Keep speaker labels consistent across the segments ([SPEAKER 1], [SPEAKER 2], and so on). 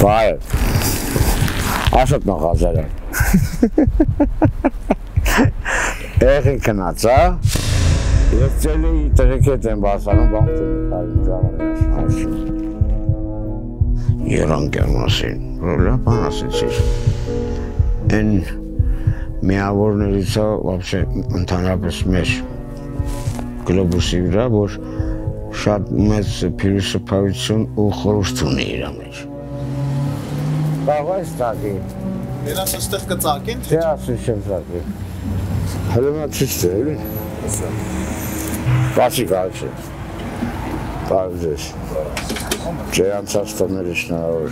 [SPEAKER 1] Vay. Aşık mı Hazar'a? Eğer kanatsa, yetçeli tereketten basanın baktığını kaybettiğini yaşarsın. Yalan gelmesin, böyle bana seçir. En միավորներից вообще ընդհանրապես մեր գլոբուսի վրա, որ շատ մեծ փիլիսոփայություն ու խորհուրդ ունի իր մեջ։ Կարող է ստակի։
[SPEAKER 2] Երաս այստեղ կծակեն,
[SPEAKER 1] թե ասում չեմ ծակի։ Հələ ցույց տա, էլի։ Բացի կարծի։ Բարեզ։ Չէ անցած տոների շնորհավոր։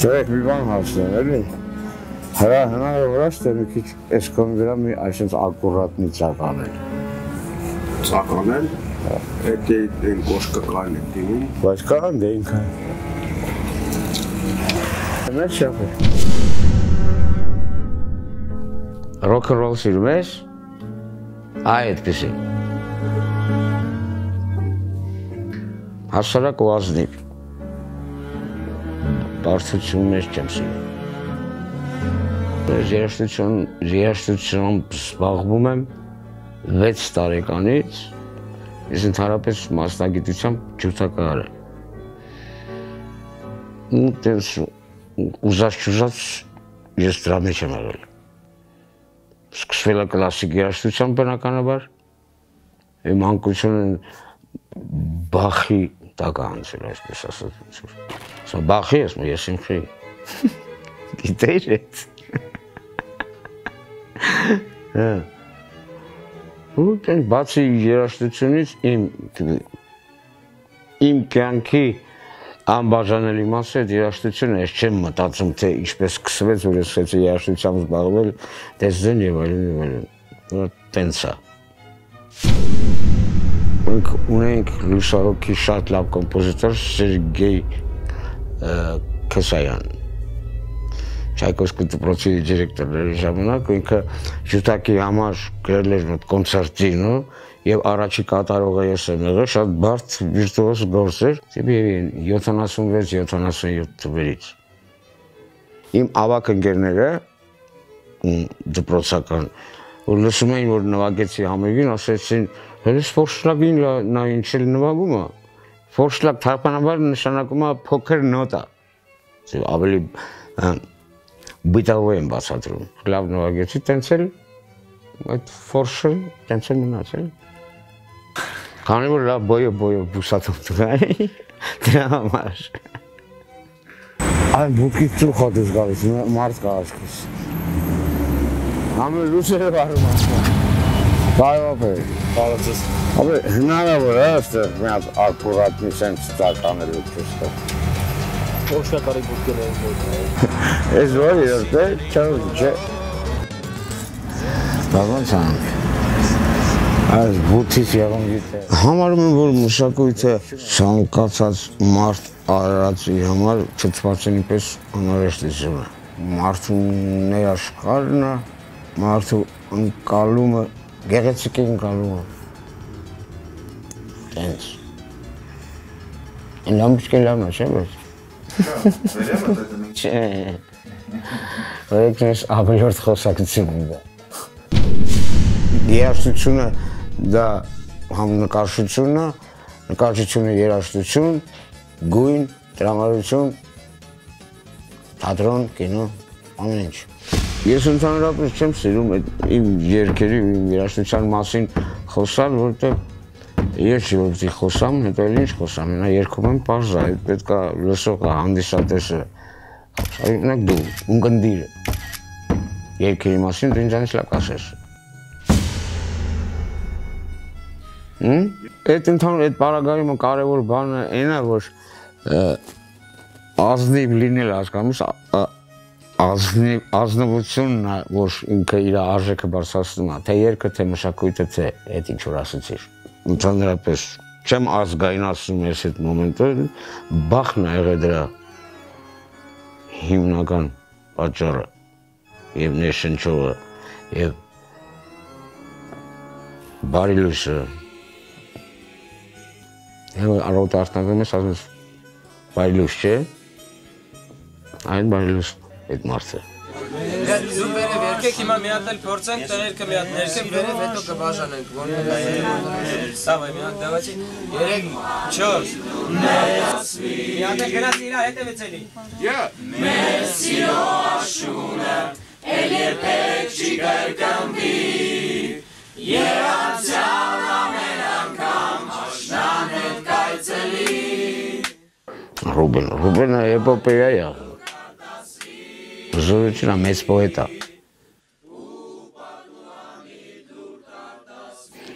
[SPEAKER 1] Դրեք մի բան հասնեն, էլի։ Հրա հնարավոր է մի քիչ այս կողմի վրա մի այսպես ակուրատնի ծականել։
[SPEAKER 3] Ծականել։ Եթե այն կոշկը կան է դիմում։
[SPEAKER 1] Բայց կան դե ինքը։ Մեր շապը։ Ռոք-ն-ռոլ սիրում ես։ Այդպեսի։ Հասարակ ու ազնիվ։ Բարդություններ չեմ սիրում։ Երաժշտությամբ զբաղվում եմ 6 տարեկանից, ես ընդհանրապես մասնագիտությամբ ջութակահար եմ։ Ուզած ես դրա մեջ եմ եղել։ Սկսվել է կլասիկ երաժշտությամբ բնականաբար, իմ անկությունը Բախի տակ է անցել, այսպես ասած։ Սա Բախի ես, ես ինքնի։ Գիտեիր էդ։ Ու տեն բացի երաժշտությունից իմ կյանքի անբաժանելի մասը այդ երաժշտությունն է, ես չեմ մտածում, թե ինչպես սկսվեց, որ ես սկսեցի երաժշտությամբ զբաղվել, տեսնեն եւ այլն, տենց է։ Մենք ունենք լուսահոգի շատ լավ կոմպոզիտոր Սերգեյ Քեսայան։ Չայկովսկի դպրոցի դիրեկտորների ժամանակ ինքը ջութակի համար գրել էր մոտ կոնցերտին եւ առաջի կատարողը ես եմ եղել, շատ բարդ վիրտուոզ գործ էր, տիպի 76-77 թվերից։ Իմ ավակ ընկերները դպրոցական որ լսում էին որ նվագեցի համերգին, ասեցին հենց ֆորշլագին նա ինչ էլ նվագում է։ Ֆորշլագ թարգմանաբար նշանակում է փոքր նոտա։ Ավելի բիտավո եմ բացատրում, լավ նվագեցի, տենց էլ այդ ֆորշը տենց էլ մնացել։ Քանի որ լավ բոյը բուսատում տղա է, դրա համար։ Այն բուտքի ծուխոտ ես գալիս, մարդ կա ասկիս։ Համը լուսերը վարում ասկա։ Բայով է։
[SPEAKER 2] Բարացես։
[SPEAKER 1] Ապե հնարավոր է այստեղ մի հատ ակուրատնի սենց ծականելու չստեղ։
[SPEAKER 2] Ոչկարի բուտքերը։
[SPEAKER 1] Ես որ երբ է, չէ։ Բավական ցանկ։ Այս բութից եղում գիտե։ Համարում եմ, որ մշակույթը ցանկացած մարդ արարածի համար չծվածենի պես անհրաժեշտություն է։ Մարդու ներաշխարհն է, մարդու ընկալումը, գեղեցիկ ընկալումը։ Տենց։ Այն լամպիչկը լավն է, չէ՞ բայց։ Չէ, որեքնես ավելորդ խոսակցություն ունի։ Երաժշտությունը դա համ նկարչությունն է, նկարչությունը երաժշտություն, գույն, դրամատուրգություն, թատրոն, կինո, ամեն ինչ։ Ես ընդհանրապես չեմ սիրում իմ երգերի, իմ երաժշտության մասին խոսալ, որտեղ ես չի որ խոսամ, հետո էլ ինչ խոսամ, նա երգում եմ պարզ է, պետք է լսողը, հանդիսատեսը, օրինակ դու, ունկնդիրը, երգերի մասին դու ինձանից լավ կասես։ Այդ ընդհանուր այդ պարագայումը կարևոր բանը այն է, որ ազնիվ լինել հասկանում ազնվությունն է, որ ինքը իր արժեքը բարձրացնում է, թե երգը, թե մշակույթը, թե այդ ինչ որ ասացիր։ Ընդհանրապես չեմ ազգայնացնում ես այդ մոմենտը, Բախն է եղել դրա հիմնական պատճառը եւ ներշնչողը եւ բարի լույսը։ Եվ առավոտ արթնանում ես, ասես բարի լույս չէ, Այդ բարելուս այդ մարդը։
[SPEAKER 4] Դու վերև երկեք հիմա մի հատ էլ փորձենք տներքը մի հատ ներսեմ վերև հետո կբաժանենք որն է Սավայ մի հատ դավացի 3 4 մի հատ գնաց իրա հետևից էլի Մեր սիրո աշունը էլ երբեք չի կրկնվի Երանցյալ ամեն անգամ աշնան հետ կայցելի
[SPEAKER 1] Ռուբենը էպոպեյա է Զորությունը մեծ պոետ է։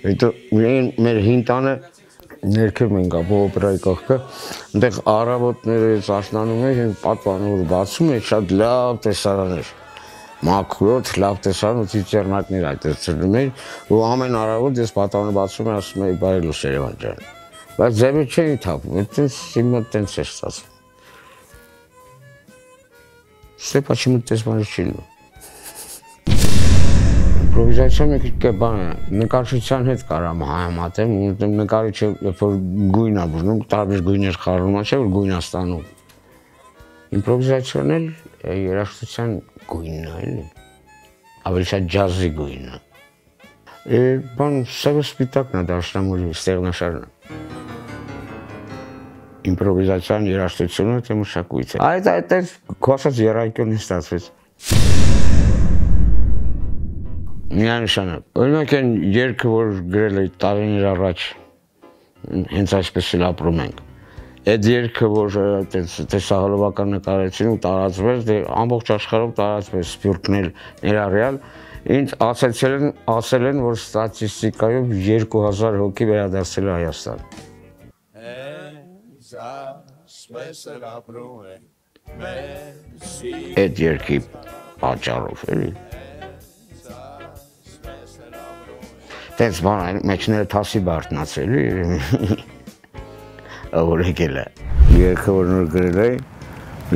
[SPEAKER 1] Հետո մեր հին տանը ներքև մենք ապով օպերայի կողքը, այնտեղ առավոտները աշնանում էր, պատվանը որ բացում էր, շատ լավ տեսարան էր։ Մաքրոց, լավ տեսարան ու ծիծեռնակներ այդտեղ ծրնում էր, ու ամեն առավոտ ես պատվանը բացում էր, ասում էի բարելուս Երևան ջան։ Բայց ձևը չէի թափում, այդտենց հիմա տենց էր ստացվում։ Что почему ты смотришь? Improvizatsiան մի քիչ բան է, նկարչության հետ կարամ հայամատեմ, նկարիչը երբ որ գույն է բուժում, տարբեր գույներ խառնում, չէ՞ որ գույն է ստանում։ Իմպրովիզացիան էլ երաժշտության գույնն է, էլի։ Ավելի շատ ջազի գույնն է։ Բան սև սպիտակն է դաշնամուրի ստեղնաշարն է։ Իմպրովիզացիան երաժշտությունը թե մշակույթը։ Այդ քո ասած երայքյունի ստացվեց։ Միանշանակ։ Օրինակ այն երգը, որ գրել էի տարիներ առաջ, հենց այսպես էլ ապրում ենք։ Այդ երգը, որ տեսահոլովական նկարեցին ու տարածվեց, ամբողջ աշխարհով տարածվեց, Սփյուռքն էլ ներառյալ, ինձ ասել են, որ ստատիստիկայով 2000 հոգի վերադարձել է Հայաստան։ Այդ երգի պատճառով էլի։ Տենց բան մեջները թասի բարդնացել էլի։ Որ եկել է։ Երգը որ նոր գրել էի,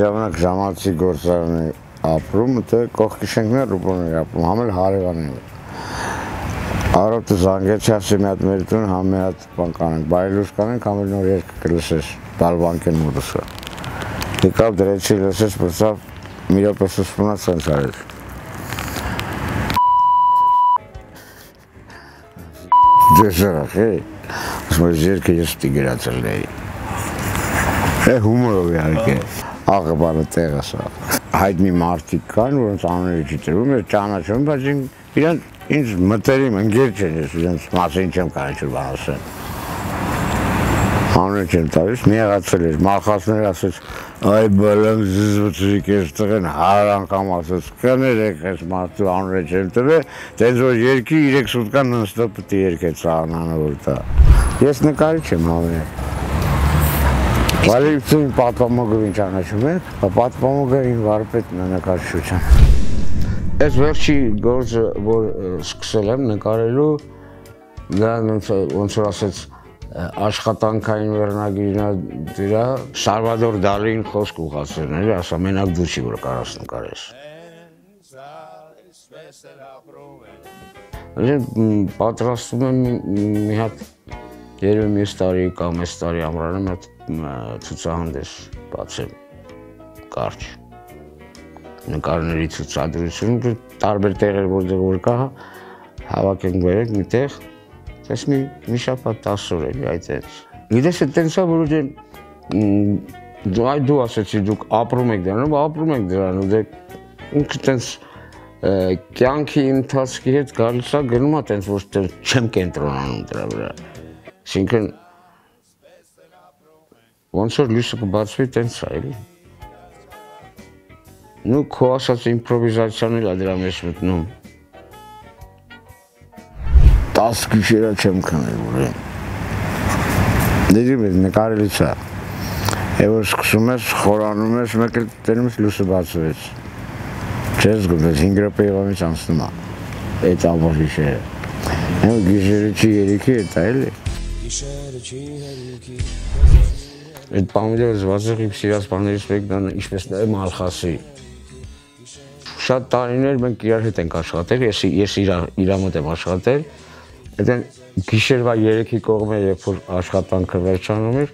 [SPEAKER 1] ժամանակ ժամացի գործարան է ապրում, թե կողքի շենքն է Ռուբենն է ապրում, համ էլ հարևանն է։ Առավոտը զանգեցի ասի մի հատ մեր տուն, համ մի հատ բան կանենք, բարելուս կանենք, համ էլ նոր երգը կլսես, Բալբանկեն մոտսը։ Եկավ դրեցի լսես, բրծավ մի րոպե սուսպունած սենց արեց։ Դեսարախ է, ասում ես երգը ես պտի գրացել էի։ Հումորով իհարկե, աղը բանը տեղ ասա։ Հայտնի մարդիկ կան, որոնց անունները չի տրվում, ես ճանաչում, բայց իրանք ինձ մտերիմ ընկեր չեն, ես իրենց մասին չեմ կարող ինչ-որ բան ասեմ։ Անունը չեմ տալիս, մի եղացել էր, մախասներ ասեց, այ բալանք զզվծրիկ ես տղեն, հար անգամ ասեց, կներեք ես մարդու անունը չեմ տվել, տենց որ երկի 3 սուտկան նստով պտի երկեց սաղանանը որ տա։ Ես նկարիչ եմ համենակ։ Վալիվցին պատվամոգովին ճանաչում եք, պատվամոգովին վարպետն է նկարչության։ Այս վերջի գործը, որ սկսել եմ նկարելու, դա ոնց որ ասեց աշխատանքային վերնագիրնա դրա Սալվադոր Դալին խոսք ուղղացրել էր, ասա մենակ դու չի որ կարաս նկարես։ Պատրաստում եմ մի հատ երևի մյուս տարի կամ այս տարի ամռանը մի հատ ցուցահանդես բացեմ կարճ նկարների ցուցադրություն տարբեր տեղեր որտեղ որ կա հավաքենք վերեք մի տեղ Ես մի շաբաթ 10 օր էլի այդ էս։ Գիտես այդտենց է որ դու ասեցի դուք ապրում եք դրանով, ապրում եք դրանով, դե ինքը տենց կյանքի ընթացքի հետ գալիս է գնում է տենց որ չեմ կենտրոնանում դրա վրա։ Այսինքն ոնց որ լույսը կբացվի տենց է էլի։ Նու քո ասած իմպրովիզացիան էլ է դրա մեջ մտնում։ 10 գիշերը չեմ քնել ուրեմն։ Դեպի նկարելից է։ Եվ սկսում ես խորանում ես, մեկ էլ տենում ես լույսը բացվեց։ Չես զգում, 5 րոպեով ամից անցնում է։ Այդ ամբողջ գիշերը։ Գիշերը չի երիքի է դա էլի։ Գիշերը չի երիքի։ Այդ բանները զվարճող իմ սիրած բաներից մեկն է, ինչպես նաև Մալխասի։ Շատ տարիներ մենք իրար հետ ենք աշխատել, ես իրա մոտ եմ աշխատել։ Այդեն գիշերվա 3-ի կողմը երբ որ աշխատանքը վերջանում էր,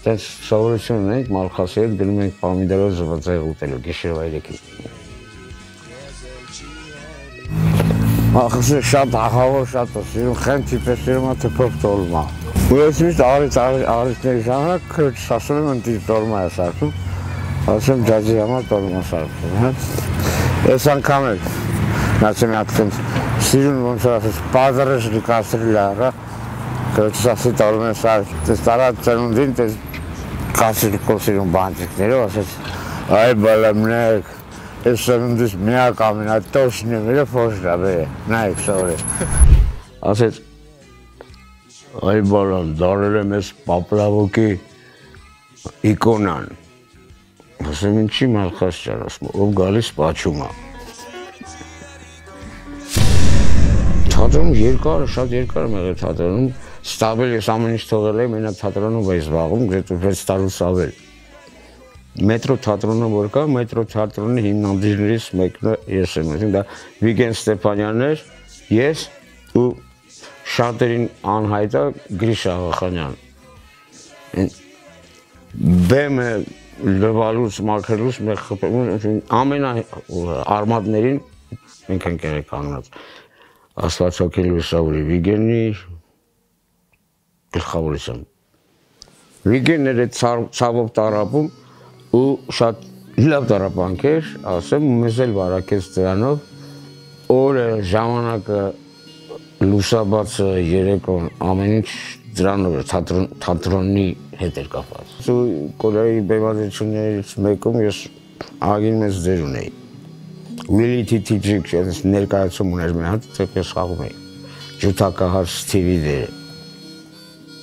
[SPEAKER 1] Տենց սովորություն ունենք, Մալխասի հետ գնում ենք պամիդորով զվարճայ ուտելու, գիշերվա 3-ին։ Մալխասը շատ ահավոր, շատ սիրում, խենթի պես սիրում է թփով տոլմա։ Ու ես միշտ արիցների ժամանակ քրոջս ասում եմ ընտիր տոլմա է սարքում, ասում ջաջի համար տոլմա սարքում։ Ես անգամ էլ նացեմ յատ տենց սիրուն ոնց որ ասես պազարես լիկասրի լարա, քրոջս ասի տոլմա սարք, տես տարած ծնունդին տես կասիր կոսիրուն բանջիկներով ասես այ բալամնեք, ես ծնունդիս միակ ամենատոշն եմ էլը փոշնա բե, նայեք սովորես։ Ասեց այ բալան, դարել եմ ես պապլավոկի իկոնան։ Ասեմ ինչի Մալխաս ճար ասում, ով գալիս պաչում է։ Թատրոնում երկար, շատ երկար եմ եղել թատրոնում, ստավել ես ամեն ինչ թողել եմ, մենակ թատրոնում էի զբաղվում, գրեթե 6 տարուց ավել։ Մետրո թատրոնը որ կա, մետրո թատրոնի հիմնադիրներից մեկը ես եմ, դա Վիգեն Ստեփանյանն էր, ես ու շատերին անհայտա Գրիշ Աղախանյան։ Բեմը լվալուց, մաքրելուց, ամենա արմատներին մենք ենք եղել կանգնած։ Աստված հոգի լուսավորի Վիգենի գլխավորությամբ։ Վիգենն էր ցավով տարապում ու շատ լավ տարապանք էր, ասեմ, մեզ էլ վարակեց դրանով, օրը, ժամանակը, լուսաբացը, երեկոն, ամեն ինչ դրանով էր, թատրոնի հետ էր կապված։ Ու կոլայի բեմադրություններից մեկում ես ագին մեծ դեր ունեի։ Միլիթի թիջիկ ներկայացում ուներ մի հատ, թե ես խաղում էի։ Ջութակահար Սթիվի դերը։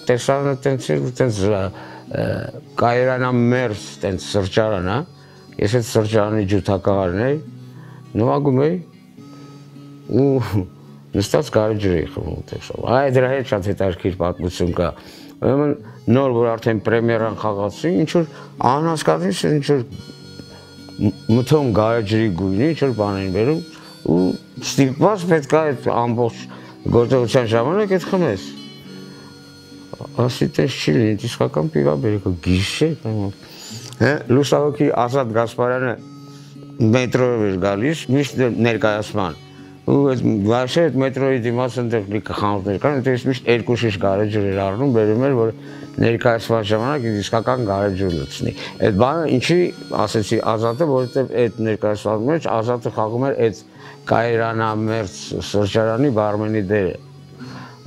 [SPEAKER 1] Տեսանը տենց կայրանամերձ տենց սրճարան է, ես այդ սրճարանի ջութակահարն էի, նվագում էի ու նստած գարեջուր էի խմում տեսավ։ Այ դրա հետ շատ հետաքրքիր պատմություն կա։ Ուրեմն նոր որ արդեն պրեմիերան խաղացի, ինչ որ անհասկանալի ինչ որ մթում գարեջրի գույնի, ինչ որ բան էին բերում ու ստիպված պետք է այդ ամբողջ գործողության ժամանակ այդ խմես։ Ասի տես չի լինի, իսկական պիվա բերեք, գիշե, լուսավորքի Ազատ Գասպարյանը մետրոյով էր գալիս, միշտ ներկայացման։ Ու այդ վարշե այդ մետրոյի դիմաց ընդեղ լիքը խանութներ կան, ես միշտ 2 շիշ գարեջուր էր առնում, բերում էր, որ ներկայացված ժամանակ իսկական գարեջուր լցնի։ Այդ բանը ինչի ասեցի Ազատը, որովհետև այդ ներկայացված մեջ Ազատը խաղում էր այդ կայրանամերձ սրճարանի բարմենի դերը։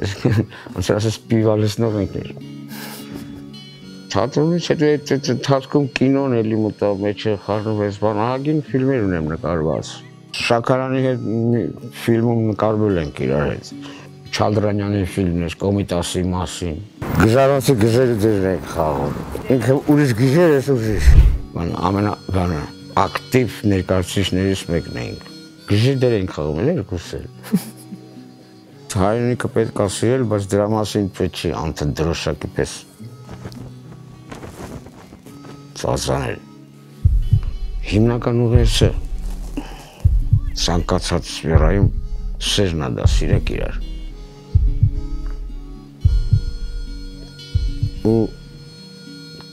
[SPEAKER 1] Ոնց ասես պիվա լցնող ենք։ Թատրոնից հետո այդ ընթացքում կինոն էլի մտավ մեջը խառնվեց, բան ահագին ֆիլմեր ունեմ նկարված։ Շաքարյանի հետ ֆիլմում նկարվել ենք իրար հետ։ Չալդրանյանի ֆիլմներ, Կոմիտասի մասին։ Գժարոցի գժերը դերն ենք խաղում։ Ինքը ուրիշ գժեր ես ուրիշ։ Ամենաբանը ակտիվ ներկայացուցիչներից մեկն ենք։ Գժի դեր ենք խաղում էլ երկուսը։ Հայրենիքը պետք է սիրել, բայց դրա մասին պետք չի անընդդրոշակի պես ծածանել։ Հիմնական ուղերձը ցանկացած սֆերայում սերն է դա սիրեք իրար։ Ու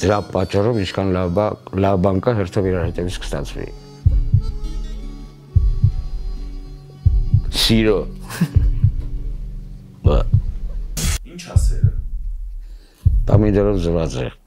[SPEAKER 1] դրա պատճառով ինչքան լավ բան կա, հերթով իրար հետևից կստացվի։ Սիրո։
[SPEAKER 5] Ինչ ասերը։
[SPEAKER 1] Պամիդորով զվարճ։